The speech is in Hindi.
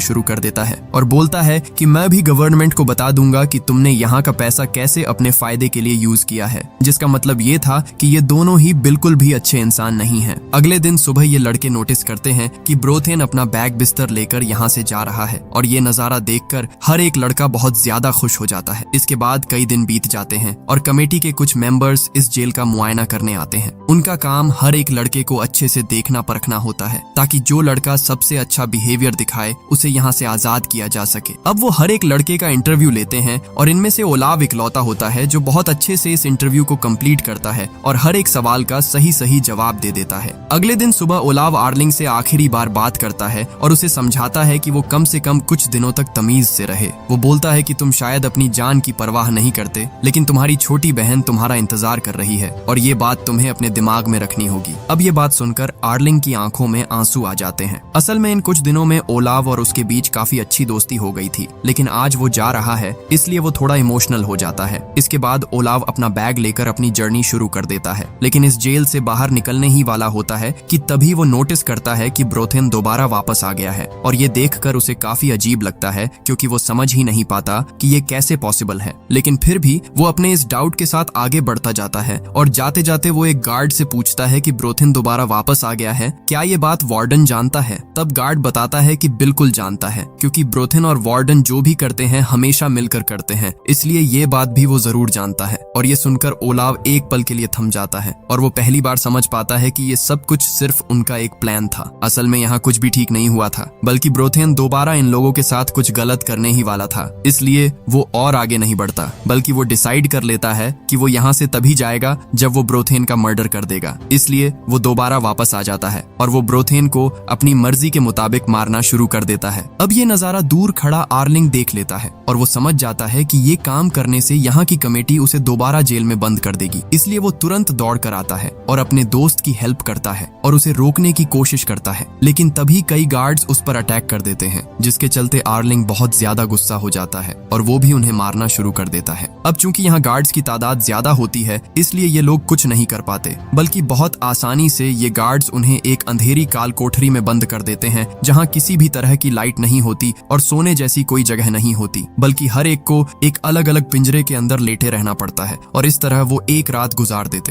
शुरू कर देता है और बोलता है कि मैं भी गवर्नमेंट को बता दूंगा कि तुमने यहाँ का पैसा कैसे अपने फायदे के लिए यूज किया है, जिसका मतलब ये था कि ये दोनों ही बिल्कुल भी अच्छे इंसान नहीं हैं। अगले दिन सुबह ये लड़के नोटिस करते हैं कि ब्रोथेन अपना बैग बिस्तर लेकर यहाँ से जा रहा है और ये नजारा देखकर हर एक लड़का बहुत ज्यादा खुश हो जाता है। इसके बाद कई दिन बीत जाते हैं और कमेटी के कुछ मेंबर्स इस जेल का मुआयना करने आते हैं। उनका काम हर एक लड़के को अच्छे से देखना परखना होता है ताकि जो लड़का सबसे अच्छा बिहेवियर दिखाए उसे यहाँ से आजाद किया जा सके। अब वो हर एक लड़के का इंटरव्यू लेते हैं और इनमें से ओलाव इकलौता होता है जो बहुत अच्छे से इस इंटरव्यू को कंप्लीट करता है और हर एक सवाल का सही सही जवाब दे देता है। अगले दिन सुबह ओलाव आर्लिंग से आखिरी बार बात करता है और उसे समझाता है कि वो कम से कम कुछ दिनों तक तमीज से रहे। वो बोलता है कि तुम शायद अपनी जान की परवाह नहीं करते, लेकिन तुम्हारी छोटी बहन तुम्हारा इंतजार कर रही है और ये बात तुम्हें अपने दिमाग में रखनी होगी। अब ये बात सुनकर आर्लिंग की आंखों में आंसू आ जाते हैं। असल में इन कुछ दिनों में ओलाव और उसके बीच काफी अच्छी दोस्ती हो गई थी, लेकिन आज वो जा रहा है इसलिए वो थोड़ा इमोशनल हो जाता है। इसके बाद ओलाव अपना बैग लेकर अपनी जर्नी शुरू कर देता है, लेकिन इस जेल से बाहर निकलने ही वाला होता है कि तभी वो नोटिस करता है कि ब्रोथेन दोबारा वापस आ गया है और ये देखकर उसे काफी अजीब लगता है क्योंकि वो समझ ही नहीं पाता कि ये कैसे पॉसिबल है। लेकिन फिर भी वो अपने इस डाउट के साथ आगे बढ़ता जाता है और जाते जाते वो एक गार्ड से पूछता है कि ब्रोथेन दोबारा वापस आ गया है, क्या ये बात वार्डन जानता है? तब गार्ड बताता है कि बिल्कुल जानता है, क्योंकि ब्रोथेन और वार्डन जो भी करते हैं हमेशा मिलकर करते हैं, इसलिए ये बात भी वो जरूर जानता है। और ये सुनकर ओलाव एक पल के लिए थम जाता है और वो पहली बार समझ पाता है कि ये सब कुछ सिर्फ उनका एक प्लान था। असल में यहाँ कुछ भी ठीक नहीं हुआ था, बल्कि ब्रोथेन दोबारा इन लोगों के साथ कुछ गलत करने ही वाला था। इसलिए वो और आगे नहीं बढ़ता, बल्कि वो डिसाइड कर लेता है कि वो यहाँ से तभी जाएगा जब वो ब्रोथेन का मर्डर कर देगा। इसलिए वो दोबारा वापस आ जाता है और वो ब्रोथेन को अपनी मर्जी के मुताबिक मारना शुरू कर देता है। अब ये नजारा दूर खड़ा आर्लिंग देख लेता है और वो समझ जाता है कि ये काम करने से यहाँ की कमेटी उसे दोबारा जेल में बंद कर देगी। इसलिए वो तुरंत दौड़ कर आता है और अपने दोस्त की हेल्प करता है और उसे रोकने की कोशिश करता है, लेकिन तभी कई गार्ड्स उस पर अटैक कर देते हैं, जिसके चलते आर्लिंग बहुत ज्यादा गुस्सा हो जाता है और वो भी उन्हें मारना शुरू कर देता है। अब चूंकि यहाँ गार्ड्स की तादाद ज्यादा होती है, इसलिए ये लोग कुछ नहीं कर पाते, बल्कि बहुत आसानी से ये गार्ड्स उन्हें एक अंधेरी काल कोठरी में बंद कर देते हैं जहाँ किसी भी तरह की लाइट नहीं होती और सोने जैसी कोई जगह नहीं होती, बल्कि हर एक को एक अलग अलग पिंजरे के अंदर लेटे रहना पड़ता है और इस तरह वो एक रात गुजार देते हैं।